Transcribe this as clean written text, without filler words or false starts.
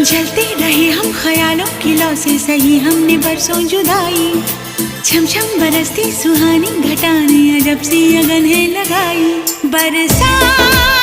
जलते रहे हम ख्यालों की लौ से, सही हमने बरसों जुदाई। छम छम बरसती सुहानी घटाने, अजब सी अगन है लगाई। बरसा